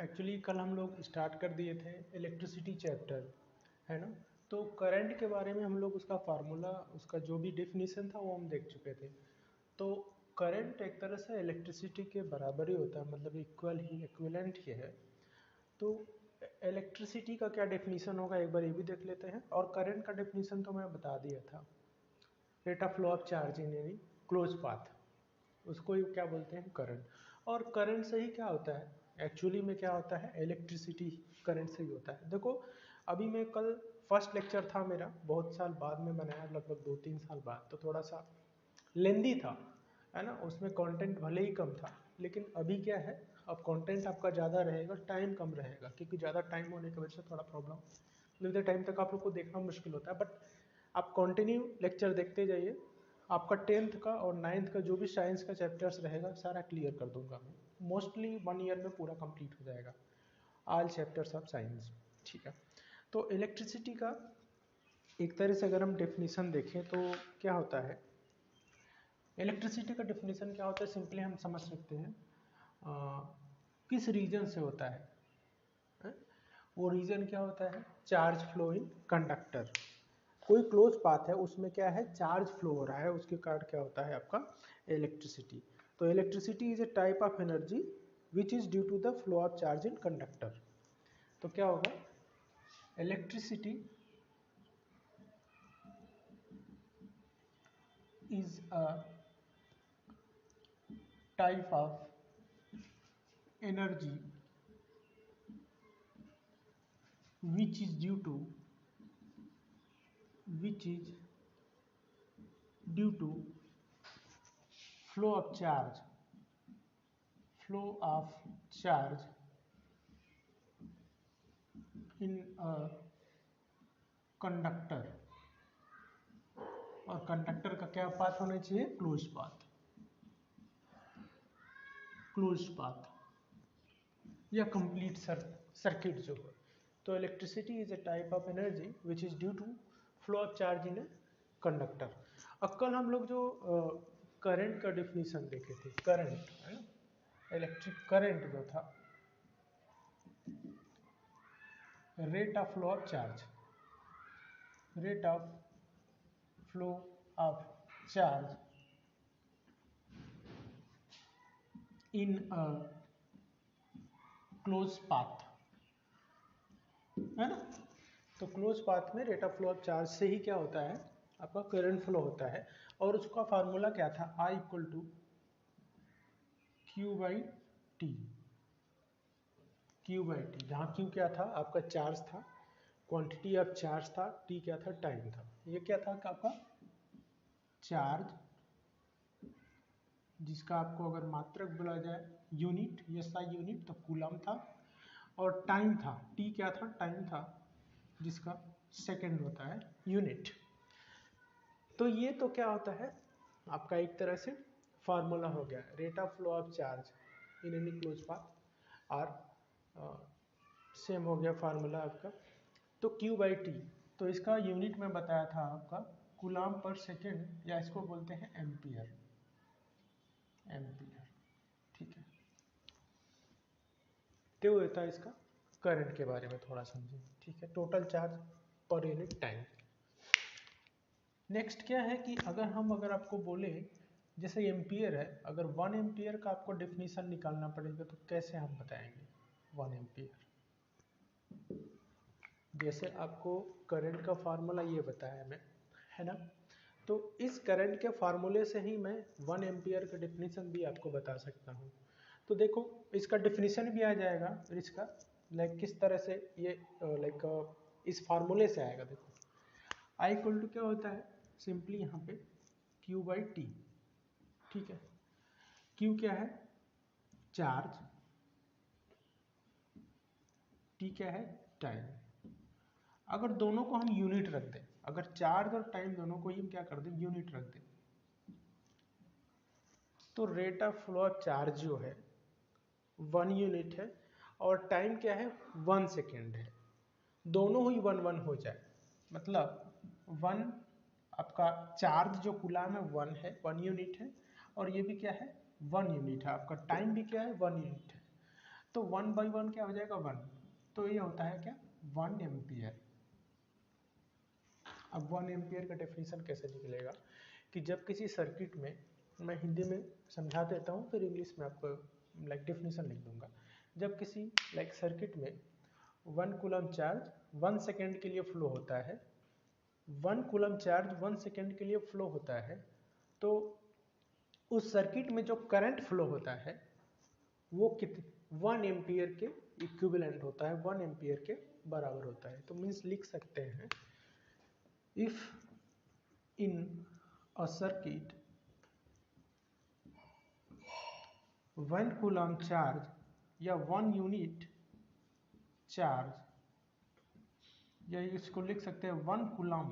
Actually कल हम लोग स्टार्ट कर दिए थे इलेक्ट्रिसिटी चैप्टर, है ना। तो करंट के बारे में हम लोग उसका फार्मूला, उसका जो भी डेफिनेशन था वो हम देख चुके थे। तो करंट एक तरह से इलेक्ट्रिसिटी के बराबर ही होता है, मतलब इक्वल ही, इक्विवेलेंट ही है। तो इलेक्ट्रिसिटी का क्या डेफिनेशन होगा एक बार ये भी देख लेते हैं। और करंट का डेफिनेशन तो मैं बता दिया था, rate of flow of charge in any close path, उसको ही क्या बोलते हैं, करंट। और करंट से ही क्या होता है, एक्चुअली में क्या होता है, इलेक्ट्रिसिटी करंट से ही होता है। देखो अभी मैं कल फर्स्ट लेक्चर था मेरा, बहुत साल बाद में बनाया, लगभग 2-3 साल बाद, तो थोड़ा सा लेंदी था, है ना। उसमें कंटेंट भले ही कम था, लेकिन अभी क्या है, अब कंटेंट आपका ज़्यादा रहेगा, टाइम कम रहेगा, क्योंकि ज़्यादा टाइम होने की वजह से थोड़ा प्रॉब्लम, जितने टाइम तक आप लोग को देखना मुश्किल होता है। बट आप कंटिन्यू लेक्चर देखते जाइए, आपका 10th का और 9th का जो भी साइंस का चैप्टर्स रहेगा सारा क्लियर कर दूंगा मैं। मोस्टली 1 ईयर में पूरा कंप्लीट हो जाएगा ऑल चैप्टर्स ऑफ साइंस, ठीक है। तो इलेक्ट्रिसिटी का एक तरह से अगर हम डेफिनेशन देखें तो क्या होता है, इलेक्ट्रिसिटी का डेफिनेशन क्या होता है, सिंपली हम समझ सकते हैं किस रीजन से होता है? वो रीजन क्या होता है, चार्ज फ्लो इन कंडक्टर। कोई क्लोज पाथ है, उसमें क्या है, चार्ज फ्लो हो रहा है, उसके कारण क्या होता है आपका इलेक्ट्रिसिटी। तो electricity is a type of energy which is due to the flow of charge in conductor. तो क्या होगा, electricity is a type of energy which is due to which is due to flow of charge in a conductor. और conductor का क्या path होना चाहिए, close path, close path या complete circuit जो है। तो electricity is a type of energy which is due to flow of charge in a conductor. अब कल हम लोग जो करंट का डेफिनेशन देखे थे, करंट है ना, इलेक्ट्रिक करंट जो था, rate of flow of charge, rate of flow of charge in a close path, है ना। तो क्लोज पाथ में rate of flow of charge से ही क्या होता है, आपका करंट फ्लो होता है। और उसका फार्मूला क्या था, I equal to Q by T, Q by T, जहाँ क्यू क्या था, आपका चार्ज था, क्वांटिटी ऑफ चार्ज था, टी क्या था, टाइम था। ये क्या था आपका चार्ज, जिसका आपको अगर मात्रक बोला जाए यूनिट, SI यूनिट, तो कूलम था। और टाइम था, टी क्या था, टाइम था, जिसका सेकंड होता है यूनिट। तो ये तो क्या होता है आपका एक तरह से फार्मूला हो गया, rate of flow of charge in any close path. और सेम हो गया फार्मूला आपका। तो Q बाई टी, तो इसका यूनिट में बताया था आपका कूलम पर सेकेंड, या इसको बोलते हैं एम्पियर, एम्पियर, ठीक है। तो होता है इसका करंट के बारे में थोड़ा समझें, ठीक है, टोटल चार्ज पर यूनिट टाइम। नेक्स्ट क्या है कि अगर आपको बोले, जैसे एम्पियर है, अगर 1 एम्पियर का आपको डेफिनेशन निकालना पड़ेगा तो कैसे हम बताएंगे 1 एम्पियर। जैसे आपको करंट का फार्मूला ये बताया मैं, है ना। तो इस करंट के फार्मूले से ही मैं 1 एम्पियर का डेफिनेशन भी आपको बता सकता हूँ। तो देखो इसका डेफिनेशन भी आ जाएगा, और इसका लाइक किस तरह से ये लाइक इस फार्मूले से आएगा। देखो I इक्वल टू क्या होता है, सिंपली यहाँ पे Q बाई टी, ठीक है। Q क्या है, चार्ज, टी क्या है, टाइम। अगर दोनों को हम यूनिट रख दें, अगर चार्ज और टाइम दोनों को ही हम क्या कर दें, यूनिट रख दें, तो rate of flow of charge जो है 1 यूनिट है, और टाइम क्या है, 1 सेकेंड है। दोनों ही 1-1 हो जाए, मतलब 1 आपका चार्ज जो कूलम है 1 है, 1 यूनिट है, और ये भी क्या है 1 यूनिट है, आपका टाइम भी क्या है 1 यूनिट है। तो 1/1 क्या हो जाएगा 1, तो ये होता है क्या 1 एम्पियर। अब 1 एम्पियर का डेफिनेशन कैसे निकलेगा कि जब किसी सर्किट में, मैं हिंदी में समझा देता हूँ फिर इंग्लिश में आपको डेफिनेशन लिख दूंगा। जब किसी सर्किट में 1 कूलम चार्ज 1 सेकेंड के लिए फ्लो होता है, 1 कूलम चार्ज 1 सेकेंड के लिए फ्लो होता है, तो उस सर्किट में जो करंट फ्लो होता है वो 1 एम्पियर के इक्विवेलेंट होता है, 1 एम्पियर के बराबर होता है। तो मीन्स लिख सकते हैं if in a circuit 1 coulomb charge या 1 यूनिट चार्ज, या इसको लिख सकते हैं 1 coulomb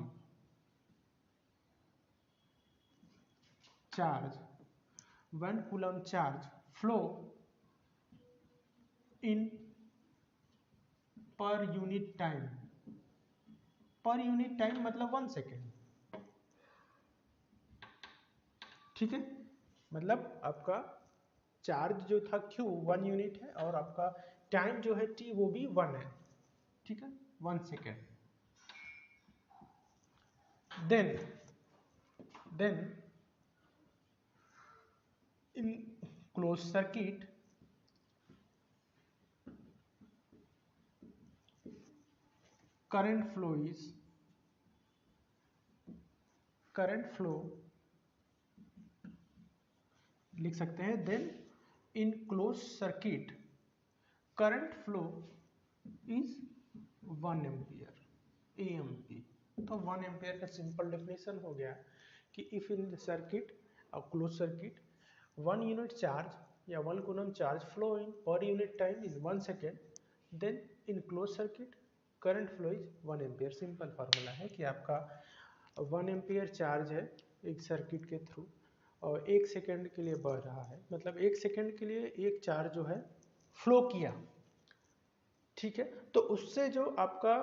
charge, 1 coulomb charge flow in per unit time, पर यूनिट टाइम मतलब 1 सेकेंड, ठीक है। मतलब आपका चार्ज जो था Q 1 यूनिट है और आपका टाइम जो है T वो भी 1 है, ठीक है, 1 second. Then in closed circuit current flow लिख सकते हैं, then in close circuit current flow is 1 ampere AMP। तो 1 एम्पियर का सिंपल डेफिनेशन हो गया कि if in circuit close circuit 1 unit charge या 1 coulomb charge flow in per unit time is 1 second, then in close circuit current flow is 1 ampere. Simple formula है कि आपका 1 ampere charge है एक सर्किट के थ्रू और 1 सेकेंड के लिए बह रहा है, मतलब 1 सेकेंड के लिए एक चार्ज जो है फ्लो किया, ठीक है। तो उससे जो आपका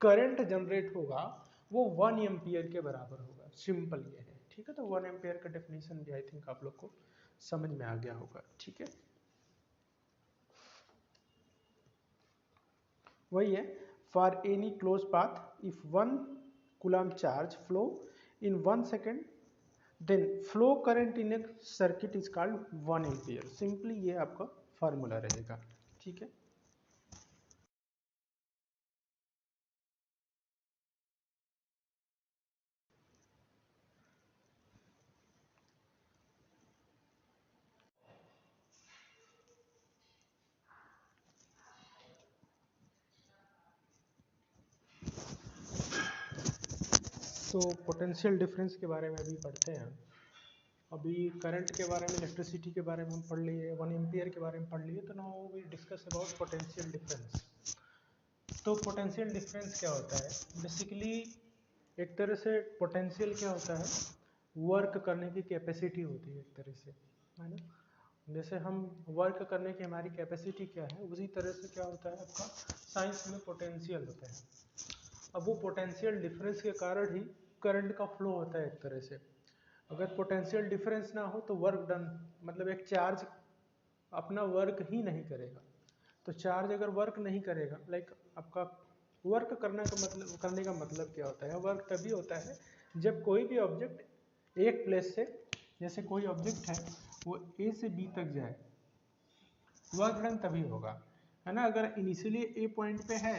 करंट जनरेट होगा वो 1 एम्पियर के बराबर होगा। सिंपल ये है, ठीक है। तो 1 एम्पियर का डेफिनेशन भी आई थिंक आप लोग को समझ में आ गया होगा, ठीक है। वही है, for any close path if 1 coulomb charge flow in 1 second then flow current in a circuit is called 1 ampere. Simply ये आपका फार्मूला रहेगा, ठीक है। तो पोटेंशियल डिफरेंस के बारे में अभी पढ़ते हैं। अभी करंट के बारे में, इलेक्ट्रिसिटी के बारे में हम पढ़ लिए, 1 एम्पियर के बारे में पढ़ लिए, तो now we discuss about potential difference. तो पोटेंशियल डिफरेंस क्या होता है? बेसिकली एक तरह से पोटेंशियल क्या होता है, वर्क करने की कैपेसिटी होती है एक तरह से, है ना। जैसे हम वर्क करने की हमारी कैपेसिटी क्या है, उसी तरह से क्या होता है आपका साइंस में पोटेंशियल होता है। अब वो पोटेंशियल डिफरेंस के कारण ही करंट का फ्लो होता है एक तरह से। अगर पोटेंशियल डिफरेंस ना हो तो वर्क डन, मतलब एक चार्ज अपना वर्क ही नहीं करेगा। तो चार्ज अगर वर्क नहीं करेगा, आपका वर्क करने का मतलब क्या होता है? वर्क तभी होता है जब कोई भी ऑब्जेक्ट एक प्लेस से, जैसे कोई ऑब्जेक्ट है वो ए से बी तक जाए, वर्क डन तभी होगा, है ना। अगर इनिशियली ए पॉइंट पे है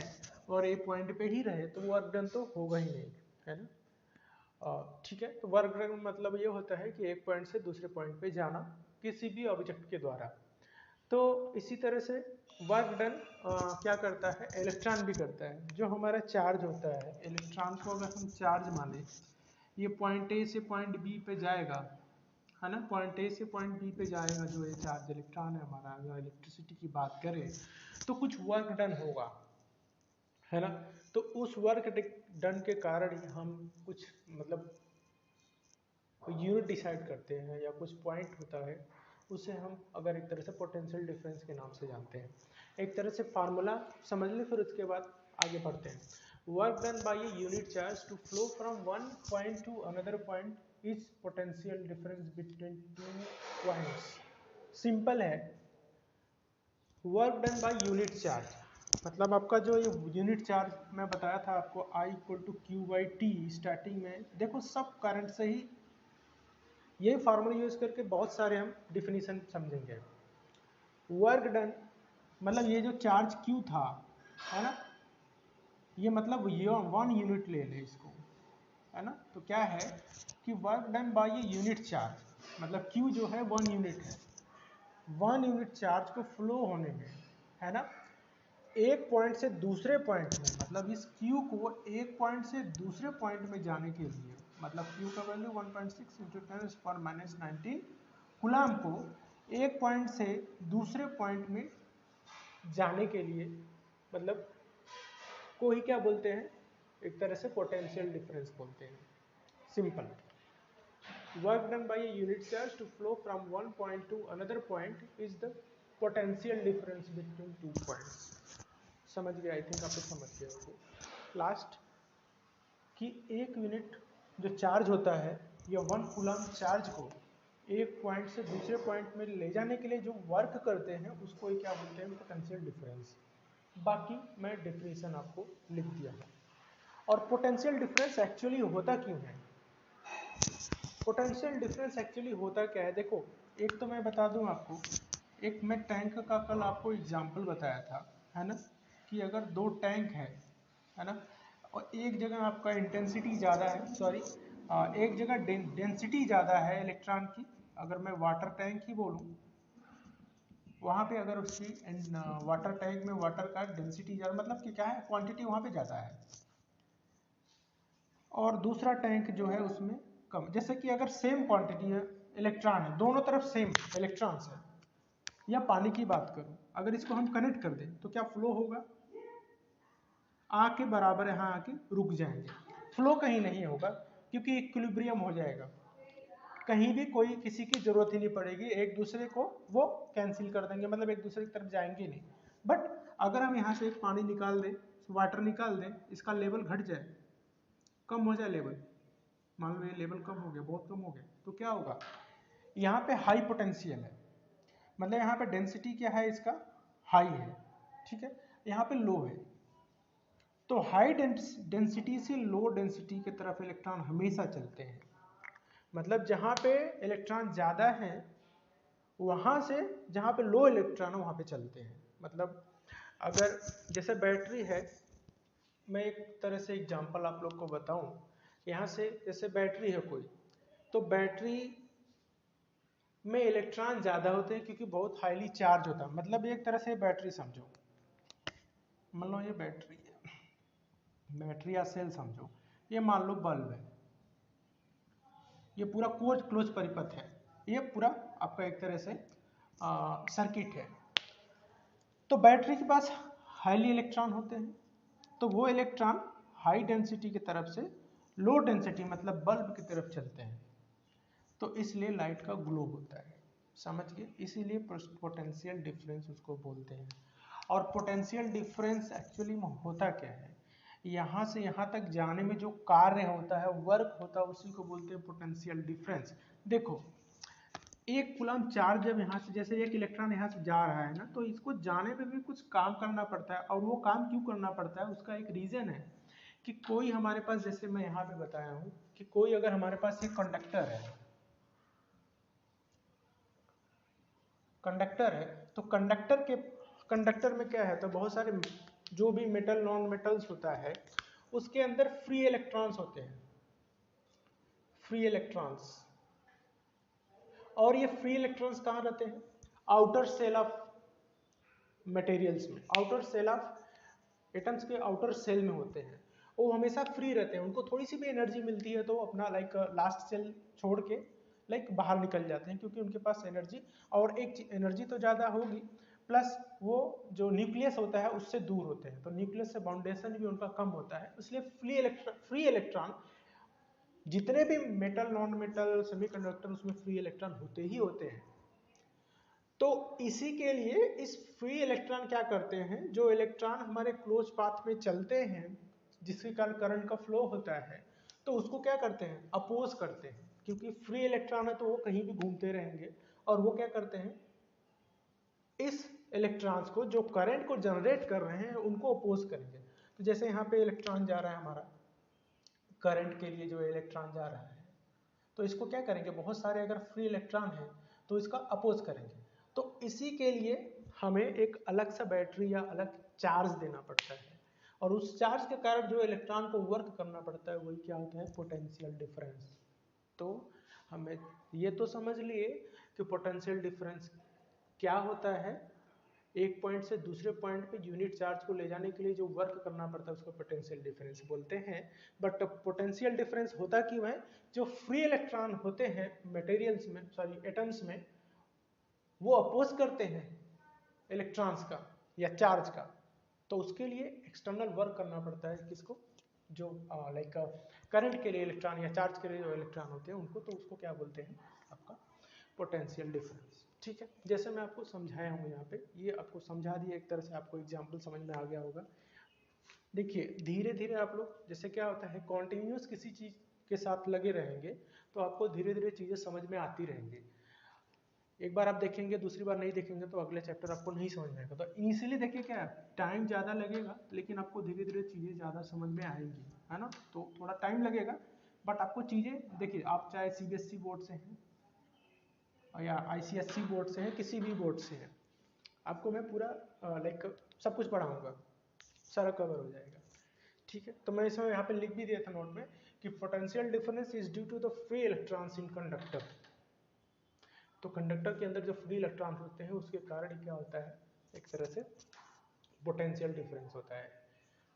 और ए पॉइंट पे ही रहे तो वर्क डन तो होगा ही नहीं, है ना। ठीक है। तो वर्क डन मतलब ये होता है कि एक पॉइंट से दूसरे पॉइंट पे जाना किसी भी ऑब्जेक्ट के द्वारा। तो इसी तरह से वर्क डन क्या करता है, इलेक्ट्रॉन भी करता है। जो हमारा चार्ज होता है, इलेक्ट्रॉन को अगर हम चार्ज माने, ये पॉइंट ए से पॉइंट बी पे जाएगा, है ना। पॉइंट ए से पॉइंट बी पे जाएगा जो ये चार्ज इलेक्ट्रॉन है हमारा। अगर इलेक्ट्रिसिटी की बात करें तो कुछ वर्क डन होगा, है ना। तो उस वर्क डन के कारण ही हम कुछ यूनिट डिसाइड करते हैं या कुछ पॉइंट होता है, उसे हम अगर एक तरह से पोटेंशियल डिफरेंस के नाम से जानते हैं। एक तरह से फार्मूला समझ लें, फिर उसके बाद आगे बढ़ते हैं। Work done by a unit charge to flow from one point to another point is potential difference between two points. Simple है, work done by unit charge, मतलब आपका जो ये यूनिट चार्ज मैं बताया था आपको I equal to Q by T starting में, देखो सब करंट से ही यही फार्मूला यूज करके बहुत सारे हम डिफिनीशन समझेंगे। वर्क डन मतलब ये जो चार्ज Q था, है ना, ये मतलब ये 1 यूनिट ले लें इसको, है ना, तो क्या है कि वर्क डन बाय ये यूनिट चार्ज, मतलब Q जो है 1 यूनिट है, 1 यूनिट चार्ज को फ्लो होने में, है ना, एक पॉइंट से दूसरे पॉइंट में, मतलब इस Q को एक पॉइंट से दूसरे पॉइंट में जाने के लिए, मतलब Q का वैल्यू 1.6 इंटू 10⁻⁻19 कूलाम को एक पॉइंट से दूसरे पॉइंट में जाने के लिए, मतलब को ही क्या बोलते हैं, एक तरह से पोटेंशियल डिफरेंस बोलते हैं। Simple, work done bye a unit charge to flow from one point to another point is the potential difference between two points। समझ गए, आई थिंक आप लोग समझ गए होंगे। लास्ट कि एक यूनिट जो चार्ज होता है या 1 कूलम चार्ज को एक पॉइंट से दूसरे पॉइंट में ले जाने के लिए जो वर्क करते हैं उसको ही क्या बोलते हैं, पोटेंशियल डिफरेंस। बाकी मैं डेफिनेशन आपको लिख दिया है। और पोटेंशियल डिफरेंस एक्चुअली होता क्यों है, पोटेंशियल डिफरेंस एक्चुअली होता क्या है, देखो एक तो मैं बता दूं आपको, एक मैं टैंक का कल आपको एग्जांपल बताया था, है ना, कि अगर दो टैंक है ना, और एक जगह आपका इंटेंसिटी ज़्यादा है, सॉरी एक जगह डेंसिटी ज़्यादा है इलेक्ट्रॉन की, अगर मैं वाटर टैंक ही बोलूँ, वहाँ पे अगर उसकी वाटर टैंक में वाटर का डेंसिटी ज़्यादा, मतलब कि क्या है, क्वांटिटी वहाँ पे ज़्यादा है, और दूसरा टैंक जो है उसमें कम, जैसे कि अगर सेम क्वांटिटी है इलेक्ट्रॉन है, दोनों तरफ सेम इलेक्ट्रॉन्स है, या पानी की बात करूं, अगर इसको हम कनेक्ट कर दें तो क्या फ्लो होगा, आके बराबर यहाँ आके रुक जाएंगे, फ्लो कहीं नहीं होगा क्योंकि इक्विलिब्रियम हो जाएगा, कहीं भी कोई किसी की जरूरत ही नहीं पड़ेगी, एक दूसरे को वो कैंसिल कर देंगे, मतलब एक दूसरे की तरफ जाएंगे नहीं। बट अगर हम यहाँ से एक पानी निकाल दें, वाटर निकाल दें, इसका लेवल घट जाए, कम हो जाए लेवल, मान लो ये लेवल कम हो गया, बहुत कम हो गया, तो क्या होगा, यहाँ पे हाई पोटेंशियल है, मतलब यहाँ पे डेंसिटी क्या है इसका, हाई है, ठीक है, यहाँ पे लो है, तो हाई डेंसिटी से लो डेंसिटी की तरफ इलेक्ट्रॉन हमेशा चलते हैं, मतलब जहाँ पे इलेक्ट्रॉन ज़्यादा है वहाँ से जहाँ पे लो इलेक्ट्रॉन है वहाँ पे चलते हैं। मतलब अगर जैसे बैटरी है, मैं एक तरह से एग्जांपल आप लोग को बताऊं, यहाँ से जैसे बैटरी है कोई, तो बैटरी में इलेक्ट्रॉन ज़्यादा होते हैं क्योंकि बहुत हाईली चार्ज होता है, मतलब एक तरह से बैटरी समझो, मान लो ये बैटरी है, बैटरी या सेल समझो, ये मान लो बल्ब है, ये पूरा क्लोज परिपथ है, ये पूरा आपका एक तरह से सर्किट है, तो बैटरी के पास हाईली इलेक्ट्रॉन होते हैं, तो वो इलेक्ट्रॉन हाई डेंसिटी की तरफ से लो डेंसिटी मतलब बल्ब की तरफ चलते हैं, तो इसलिए लाइट का ग्लो होता है, समझ गए, इसीलिए पोटेंशियल डिफरेंस उसको बोलते हैं। और पोटेंशियल डिफरेंस एक्चुअली में होता क्या है, यहाँ से यहाँ तक जाने में जो कार्य होता है, वर्क होता है, उसी को बोलते हैं पोटेंशियल डिफरेंस। देखो एक कूलम चार्ज जब यहाँ से, जैसे एक इलेक्ट्रॉन यहाँ से जा रहा है ना, तो इसको जाने पे भी कुछ काम करना पड़ता है, और वो काम क्यों करना पड़ता है, उसका एक रीजन है कि कोई हमारे पास, जैसे मैं यहाँ पे बताया हूँ कि कोई अगर हमारे पास एक कंडक्टर है, तो कंडक्टर में क्या है, तो बहुत सारे जो भी मेटल नॉन मेटल्स होता है उसके अंदर फ्री इलेक्ट्रॉन्स होते हैं, फ्री इलेक्ट्रॉन्स, और ये फ्री इलेक्ट्रॉन्स कहाँ रहते हैं, आउटर सेल ऑफ मटेरियल्स में, आउटर सेल ऑफ एटम्स के आउटर सेल में होते हैं, वो हमेशा फ्री रहते हैं, उनको थोड़ी सी भी एनर्जी मिलती है तो अपना लाइक लास्ट सेल छोड़ के लाइक बाहर निकल जाते हैं, क्योंकि उनके पास एनर्जी, और एक एनर्जी तो ज़्यादा होगी, प्लस वो जो न्यूक्लियस होता है उससे दूर होते हैं, तो न्यूक्लियस से बाउंडेशन भी उनका कम होता है, इसलिए फ्री इलेक्ट्रॉन जितने भी मेटल नॉन मेटल सेमीकंडक्टर उसमें फ्री इलेक्ट्रॉन होते ही होते हैं। तो इसी के लिए इस फ्री इलेक्ट्रॉन क्या करते हैं, जो इलेक्ट्रॉन हमारे क्लोज पाथ में चलते हैं जिसके कारण करंट का फ्लो होता है, तो उसको क्या करते हैं, अपोज करते हैं, क्योंकि फ्री इलेक्ट्रॉन है तो वो कहीं भी घूमते रहेंगे, और वो क्या करते हैं, इस इलेक्ट्रॉन्स को, जो करंट को जनरेट कर रहे हैं, उनको अपोज करेंगे। तो जैसे यहाँ पे इलेक्ट्रॉन जा रहा है हमारा, करंट के लिए जो इलेक्ट्रॉन जा रहा है, तो इसको क्या करेंगे, बहुत सारे अगर फ्री इलेक्ट्रॉन है तो इसका अपोज करेंगे। तो इसी के लिए हमें एक अलग सा बैटरी या अलग चार्ज देना पड़ता है, और उस चार्ज के कारण जो इलेक्ट्रॉन को वर्क करना पड़ता है वही क्या होता है, पोटेंशियल डिफरेंस। तो हमें ये तो समझ लिए कि पोटेंशियल डिफरेंस क्या होता है, एक पॉइंट से दूसरे पॉइंट पे यूनिट चार्ज को ले जाने के लिए जो वर्क करना पड़ता है उसको पोटेंशियल डिफरेंस बोलते हैं। बट पोटेंशियल डिफरेंस होता क्यों है, जो फ्री इलेक्ट्रॉन होते हैं मटेरियल्स में, सॉरी एटम्स में, वो अपोज करते हैं इलेक्ट्रॉन्स का या चार्ज का, तो उसके लिए एक्सटर्नल वर्क करना पड़ता है किसको, जो लाइक करंट के लिए इलेक्ट्रॉन या चार्ज के लिए जो इलेक्ट्रॉन होते हैं उनको, तो उसको क्या बोलते हैं, आपका पोटेंशियल डिफरेंस। ठीक है, जैसे मैं आपको समझाया हूँ यहाँ पे, ये आपको समझा दिया एक तरह से, आपको एग्जाम्पल समझ में आ गया होगा। देखिए धीरे धीरे आप लोग, जैसे क्या होता है, कॉन्टिन्यूस किसी चीज के साथ लगे रहेंगे तो आपको धीरे धीरे चीजें समझ में आती रहेंगी। एक बार आप देखेंगे, दूसरी बार नहीं देखेंगे तो अगले चैप्टर आपको नहीं समझ में आएगा। तो इनिशियली देखिए क्या टाइम ज़्यादा लगेगा, लेकिन आपको धीरे धीरे चीज़ें ज़्यादा समझ में आएंगी, है ना। तो थोड़ा टाइम लगेगा, बट आपको चीज़ें, देखिए आप चाहे सीबीएसई बोर्ड से हैं या आईसीएसई बोर्ड से हैं, किसी भी बोर्ड से हैं, आपको मैं पूरा लाइक सब कुछ पढ़ाऊँगा, सारा कवर हो जाएगा। ठीक है, तो मैं इसमें यहाँ पे लिख भी दिया था नोट में कि potential difference is due to the free electrons in conductor. तो कंडक्टर के अंदर जो फ्री इलेक्ट्रॉन होते हैं उसके कारण क्या होता है, एक तरह से पोटेंशियल डिफरेंस होता है।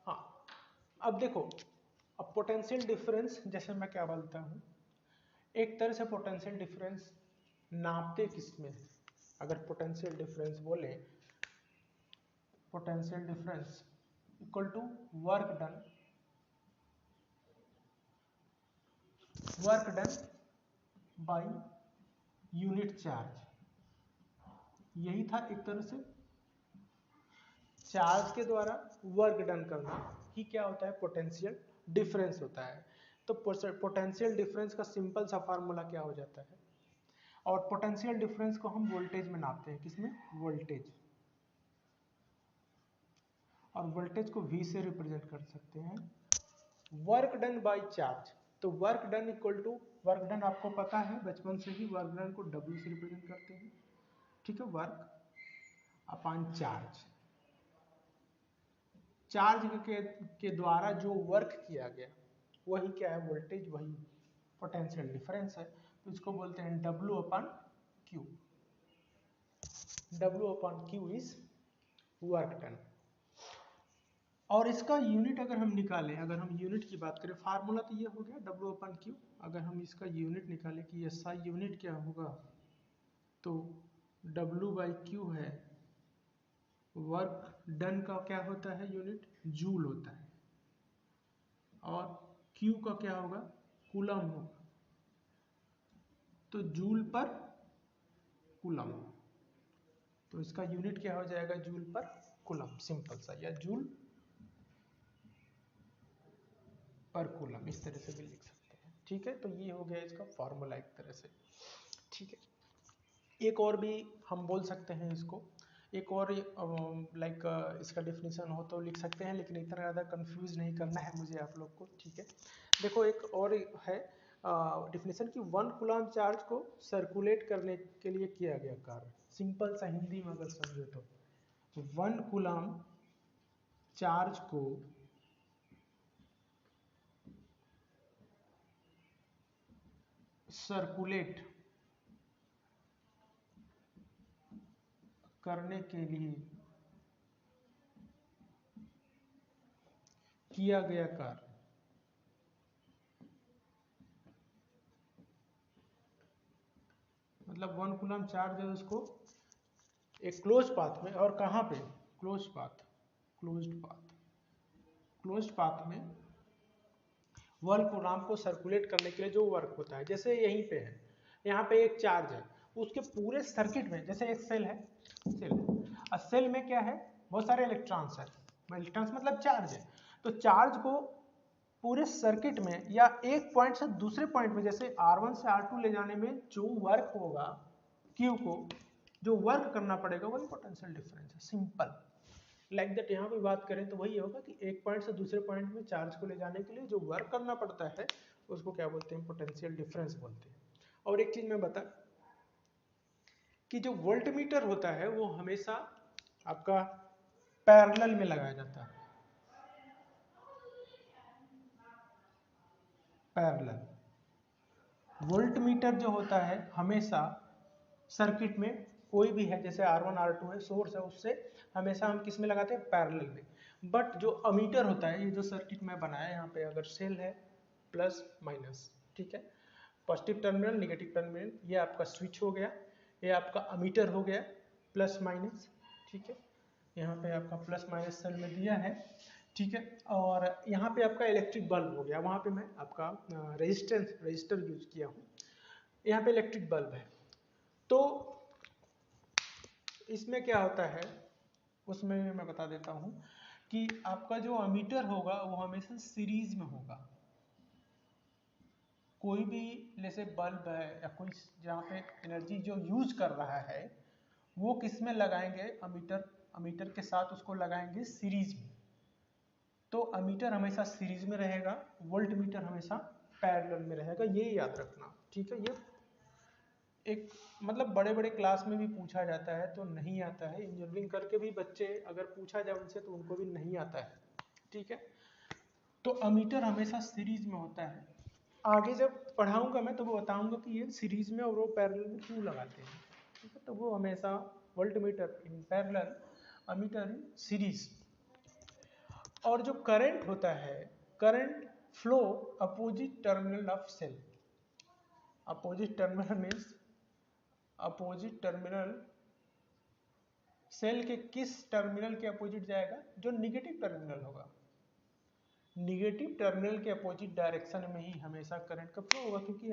हाँ, अब देखो, अब पोटेंशियल डिफरेंस जैसे मैं क्या बोलता हूँ, एक तरह से पोटेंशियल डिफरेंस नापते किसमें, अगर पोटेंशियल डिफरेंस बोले, potential difference equal to work done by unit charge, यही था एक तरह से चार्ज के द्वारा वर्क डन करना ही क्या होता है, पोटेंशियल डिफरेंस होता है। तो पोटेंशियल डिफरेंस का सिंपल सा फार्मूला क्या हो जाता है, और पोटेंशियल डिफरेंस को हम वोल्टेज में नापते हैं, किसमें, वोल्टेज, और वोल्टेज को V से रिप्रेजेंट कर सकते हैं, वर्क डन बाय चार्ज। तो work done equal to, work done आपको पता है बचपन से ही, वर्क डन को W से रिप्रेजेंट करते हैं। ठीक है, वर्क अपॉन चार्ज, चार्ज के द्वारा जो वर्क किया गया वही क्या है, वोल्टेज, वही पोटेंशियल डिफरेंस है। तो इसको बोलते हैं W upon Q। W upon Q is work done. और इसका यूनिट अगर हम निकालें, अगर हम यूनिट की बात करें, फार्मूला तो ये हो गया W अपॉन Q, अगर हम इसका यूनिट निकालें कि SI यूनिट क्या होगा, तो W बाई Q है, वर्क डन का क्या होता है यूनिट, जूल होता है, और Q का क्या होगा, कूलम होगा, तो जूल पर कूलम, तो इसका यूनिट क्या हो जाएगा, जूल पर कूलम, सिंपल सा, या जूल पर कूलम, इस तरह से भी लिख सकते हैं। ठीक है, तो ये हो गया इसका फॉर्मूला एक तरह से। ठीक है, एक और भी हम बोल सकते हैं इसको, एक और लाइक इसका डिफिनीशन हो तो लिख सकते हैं, लेकिन इतना ज़्यादा कंफ्यूज नहीं करना है मुझे आप लोग को। ठीक है, देखो एक और है डिफिनीशन कि 1 कूलम चार्ज को सर्कुलेट करने के लिए किया गया कार्य। सिंपल सा हिंदी में अगर समझे तो 1 कूलम चार्ज को सर्कुलेट करने के लिए किया गया कार्य, मतलब 1 कूलम चार्ज है उसको एक क्लोज पाथ में, और कहाँ पे, क्लोज पाथ, क्लोज्ड पाथ में 1 कूलम को सर्कुलेट करने के लिए जो वर्क होता है, जैसे यहीं पे है, यहाँ पे एक चार्ज है, उसके पूरे सर्किट में, जैसे एक सेल है, और सेल में क्या है, बहुत सारे इलेक्ट्रॉन्स है, इलेक्ट्रॉन्स मतलब चार्ज है, तो चार्ज को पूरे सर्किट में या एक पॉइंट से दूसरे पॉइंट में, जैसे R1 से R2 ले जाने में जो वर्क होगा Q को, जो वर्क करना पड़ेगा वही पोटेंशियल डिफरेंस है, सिंपल। लाइक दैट यहाँ पे बात करें तो वही होगा कि एक पॉइंट से दूसरे पॉइंट में चार्ज को ले जाने के लिए जो वर्क करना पड़ता है उसको क्या बोलते हैं, पोटेंशियल डिफरेंस बोलते हैं। और एक चीज मैं बता कि जो वोल्टमीटर होता है वो हमेशा आपका पैरेलल में लगाया जाता है, पैरेलल। वोल्टमीटर जो होता है हमेशा सर्किट में कोई भी है, जैसे R1 R2 है, सोर्स है, उससे हमेशा हम किस में लगाते हैं, पैरेलल में। बट जो अमीटर होता है, ये जो सर्किट में बनाया यहाँ पे अगर सेल है प्लस माइनस, ठीक है, पॉजिटिव टर्मिनल निगेटिव टर्मिनल, ये आपका स्विच हो गया, ये आपका अमीटर हो गया प्लस माइनस, ठीक है, यहाँ पे आपका प्लस माइनस सेल में दिया है, ठीक है। और यहाँ पे आपका इलेक्ट्रिक बल्ब हो गया, वहाँ पे मैं आपका रजिस्टर यूज किया हूँ, यहाँ पे इलेक्ट्रिक बल्ब है। तो इसमें क्या होता है, उसमें मैं बता देता हूँ कि आपका जो अमीटर होगा वो हमेशा सीरीज में होगा। कोई भी जैसे बल्ब है या कोई जहाँ पे एनर्जी जो यूज कर रहा है वो किस में लगाएंगे, अमीटर के साथ उसको लगाएंगे सीरीज में। तो अमीटर हमेशा सीरीज में रहेगा, वोल्टमीटर हमेशा पैरेलल में रहेगा, ये याद रखना, ठीक है। ये एक मतलब बड़े बड़े क्लास में भी पूछा जाता है तो नहीं आता है, इंजीनियरिंग करके भी बच्चे अगर पूछा जाए उनसे तो उनको भी नहीं आता है, ठीक है। तो अमीटर हमेशा सीरीज में होता है। आगे जब पढ़ाऊंगा मैं तो वो बताऊंगा कि ये सीरीज में और वो पैरेलल में क्यों लगाते हैं, ठीक है। तो वो हमेशा voltmeter in parallel, ammeter in series. और जो करंट होता है, current flow opposite terminal of cell. Opposite terminal means opposite terminal cell के किस टर्मिनल के अपोजिट जाएगा, जो निगेटिव टर्मिनल होगा। निगेटिव टर्मिनल के अपोजिट डायरेक्शन में ही हमेशा करंट का फ्लो होगा, क्योंकि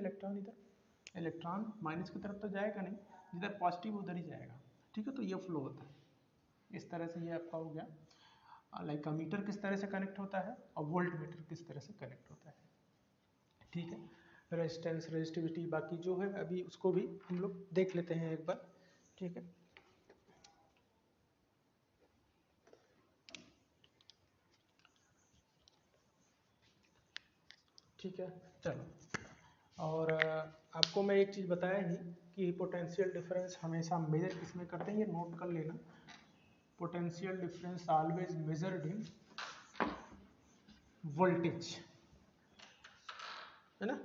इलेक्ट्रॉन माइनस की तरफ तो जाएगा नहीं, जिधर पॉजिटिव उधर ही जाएगा, ठीक है। तो ये फ्लो होता है इस तरह से, ये आपका हो गया। लाइक अमीटर किस तरह से कनेक्ट होता है और वोल्ट मीटर किस तरह से कनेक्ट होता है, ठीक है। रेजिस्टेंस, रेजिस्टिविटी, बाकी जो है अभी उसको भी हम लोग देख लेते हैं एक बार, ठीक है। ठीक है, चलो। और आपको मैं एक चीज़ बताया ही कि पोटेंशियल डिफरेंस हमेशा मेजर किसमें करते हैं, ये नोट कर लेना। Potential difference always measured in voltage, है ना,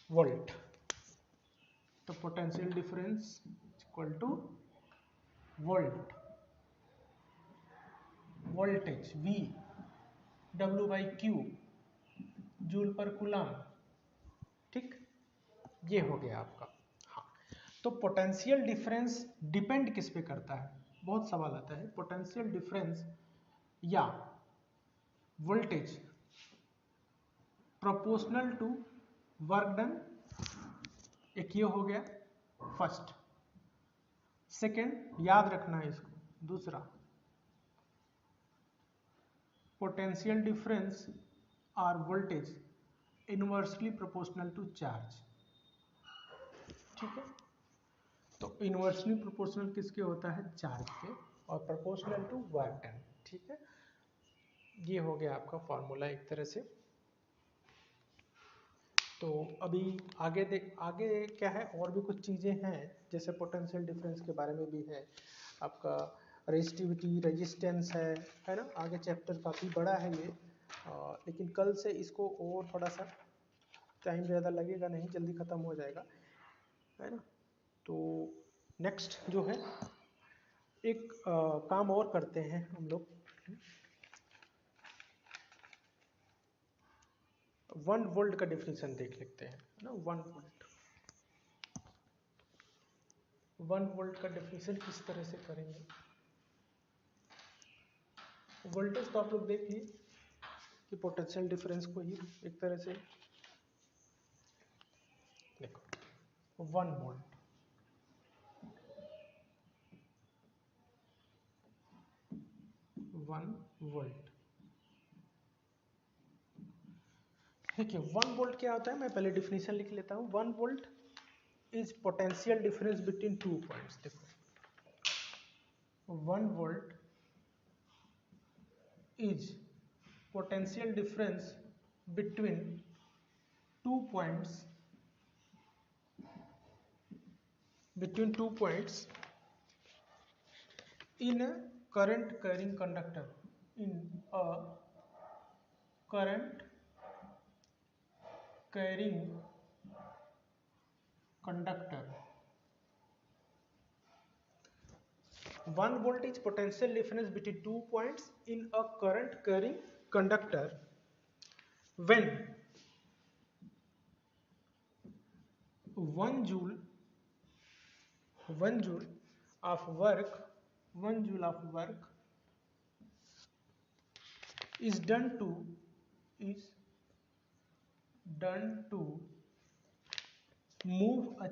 वोल्ट। तो potential difference equal two volt, voltage V W/Q joule पर कूलम, ठीक, ये हो गया आपका। हाँ, तो पोटेंशियल डिफरेंस डिपेंड किस पे करता है, बहुत सवाल आता है। पोटेंशियल डिफरेंस या voltage proportional to work done, एक ये हो गया फर्स्ट। सेकेंड याद रखना है इसको, दूसरा पोटेंशियल डिफरेंस और voltage inversely proportional to charge, ठीक है। तो इनवर्सली प्रोपोर्शनल किसके होता है, चार्ज के, और प्रोपोर्शनल टू वर्क डन, ठीक है। ये हो गया आपका फॉर्मूला एक तरह से। तो अभी आगे क्या है, और भी कुछ चीज़ें हैं, जैसे पोटेंशियल डिफरेंस के बारे में भी है आपका, रेजिस्टिविटी, रेजिस्टेंस है ना। आगे चैप्टर काफ़ी बड़ा है ये, लेकिन कल से इसको और थोड़ा सा टाइम ज़्यादा लगेगा नहीं, जल्दी ख़त्म हो जाएगा, है ना। तो नेक्स्ट जो है एक काम और करते हैं हम लोग, 1 वोल्ट का डेफिनेशन देख लेते हैं, है ना। 1 वोल्ट का डेफिनेशन किस तरह से करेंगे। वोल्टेज तो आप लोग देख लिए कि पोटेंशियल डिफरेंस को ही एक तरह से देखो, 1 वोल्ट, ठीक है। 1 वोल्ट क्या होता है, मैं पहले डिफिनेशन लिख लेता हूँ। 1 volt is potential difference between 2 points. देखो 1 volt is potential difference between 2 points in a current carrying conductor. In a current carrying conductor, 1 volt is potential difference between 2 points in a current carrying conductor when 1 joule of work is done to move a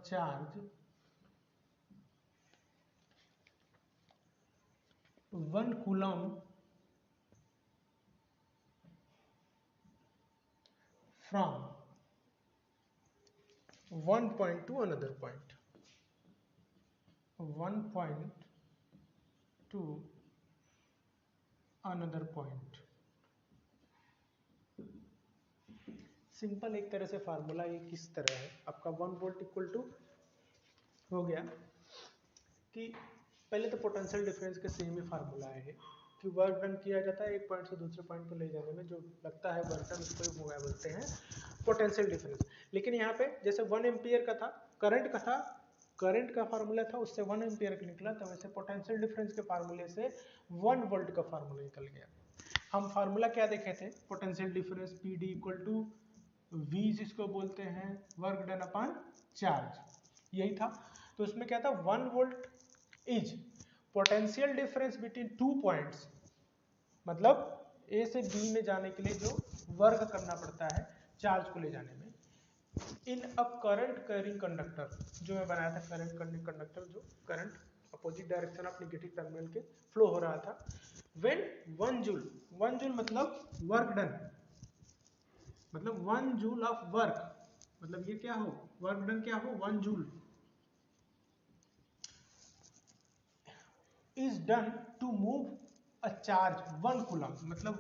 charge 1 coulomb from one point to another point. 1 point to another point. Simple एक तरह से formula ये किस तरह है आपका 1 volt equal to हो गया कि पहले तो पोटेंशियल डिफरेंस के सेम ही फार्मूला है कि वर्क डन किया जाता है एक पॉइंट से दूसरे पॉइंट पर ले जाने में जो लगता है वर्क डन उसको ही बोलते हैं पोटेंशियल डिफरेंस। लेकिन यहाँ पे जैसे 1 एम्पियर का था करंट का फार्मूला था उससे 1 एम्पियर का निकला तो वैसे पोटेंशियल डिफरेंस के फार्मूले से 1 वोल्ट का फार्मूला निकल गया। हम फार्मूला क्या देखे थे potential difference P D equal to V जिसको बोलते हैं वर्क डन अपॉन चार्ज, यही था। तो उसमें क्या था 1 volt is potential difference between 2 points, मतलब ए से बी में जाने के लिए जो वर्क करना पड़ता है चार्ज को ले जाने में इन अ करंट कैरिंग कंडक्टर, जो मैं बनाया था करंट कैरिंग कंडक्टर जो current opposite direction of negative terminal के फ्लो हो रहा था। व्हेन 1 जूल मतलब वर्क डन, मतलब 1 जूल ऑफ वर्क, मतलब ये क्या हो वर्क डन क्या हो 1 joule is done to move a charge 1 coulomb, मतलब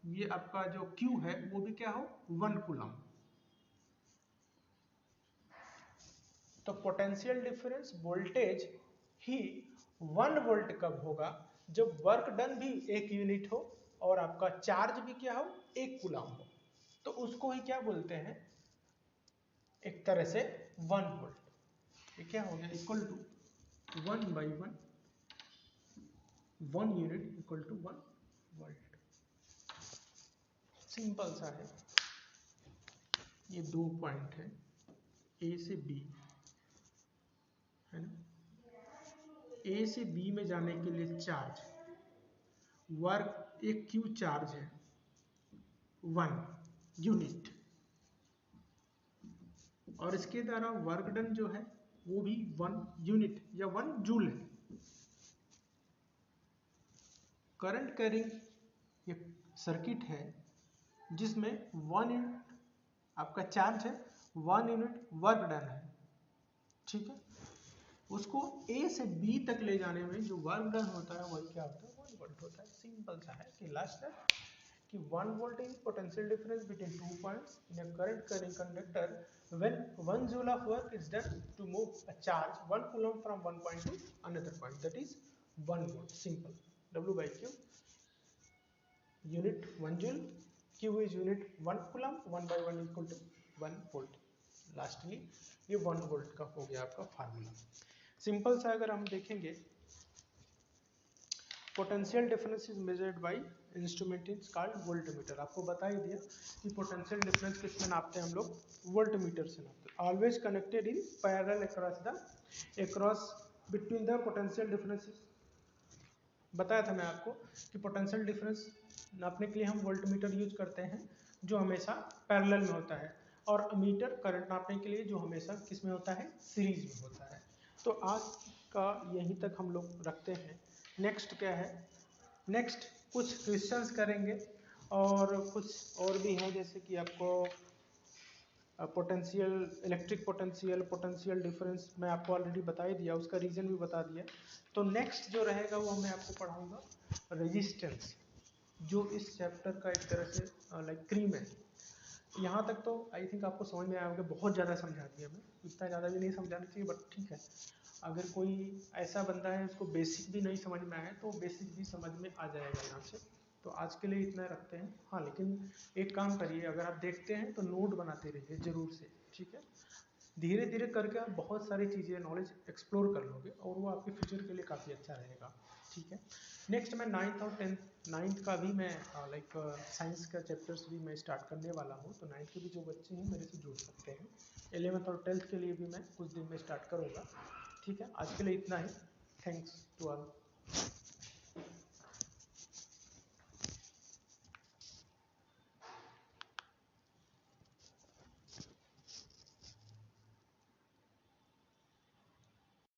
ये आपका जो Q है वो भी क्या हो 1 कूलम। तो पोटेंशियल डिफरेंस वोल्टेज ही 1 वोल्ट कब होगा जब वर्क डन भी 1 यूनिट हो और आपका चार्ज भी क्या हो 1 कूलम हो, तो उसको ही क्या बोलते हैं एक तरह से 1 वोल्ट। ये क्या हो गया equal to 1/1 1 unit equal to 1 volt. Simple सा है, ये 2 पॉइंट है ए से बी है ना, ए से बी में जाने के लिए चार्ज वर्क एक क्यू चार्ज है 1 यूनिट और इसके द्वारा वर्क डन जो है वो भी 1 यूनिट या 1 जूल है। करंट कैरिंग ये सर्किट है जिसमें 1 यूनिट आपका चार्ज है 1 यूनिट वर्क डन है, ठीक है। उसको ए से बी तक ले जाने में जो वर्क डन होता है वही क्या होता है 1 वोल्ट होता है। सिंपल सा है कि लास्ट है कि 1 volt is potential difference between 2 points in a current carrying conductor when 1 joule of work is done to move a charge 1 coulomb from one point to another point, that is 1 volt. Simple W/Q unit 1 joule, Q is unit 1 coulomb, 1/1 equal to 1 volt. Lastly ये 1 volt का हो गया आपका formula. Simple सा अगर हम देखेंगे potential difference is measured by instrument is called voltmeter. आपको बता ही दिया कि पोटेंशियल डिफरेंस किसमें नापते हैं हम लोग वोल्टमीटर से नापते हैं। Always connected in parallel across between the potential differences. बताया था मैं आपको कि पोटेंशियल डिफरेंस नापने के लिए हम वोल्टमीटर यूज करते हैं जो हमेशा पैरेलल में होता है, और मीटर करंट नापने के लिए जो हमेशा किस में होता है सीरीज में होता है। तो आज का यहीं तक हम लोग रखते हैं। नेक्स्ट क्या है, नेक्स्ट कुछ क्वेश्चंस करेंगे और कुछ और भी हैं जैसे कि आपको potential, electric potential, potential difference मैं आपको ऑलरेडी बता ही दिया, उसका रीज़न भी बता दिया। तो नेक्स्ट जो रहेगा वो मैं आपको पढ़ाऊँगा रेजिस्टेंस, जो इस चैप्टर का एक तरह से लाइक क्रीम है। यहाँ तक तो आई थिंक आपको समझ में आया होगा, बहुत ज़्यादा समझा दिया मैं, इतना ज़्यादा भी नहीं समझाना चाहिए, बट ठीक है। अगर कोई ऐसा बंदा है उसको बेसिक भी नहीं समझ में आया तो बेसिक भी समझ में आ जाएगा यहाँ से। तो आज के लिए इतना रखते हैं। हाँ, लेकिन एक काम करिए, अगर आप देखते हैं तो नोट बनाते रहिए ज़रूर से, ठीक है। धीरे धीरे करके आप बहुत सारी चीज़ें, नॉलेज एक्सप्लोर कर लोगे और वो आपके फ्यूचर के लिए काफ़ी अच्छा रहेगा, ठीक है। नेक्स्ट मैं 9th और 10th, 9th का भी मैं लाइक साइंस का चैप्टर्स भी मैं स्टार्ट करने वाला हूँ, तो 9th के भी जो बच्चे हैं मेरे से जुड़ सकते हैं। 11th और 12th के लिए भी मैं कुछ दिन में स्टार्ट करूँगा, ठीक है। आज के लिए इतना ही। Thanks to all.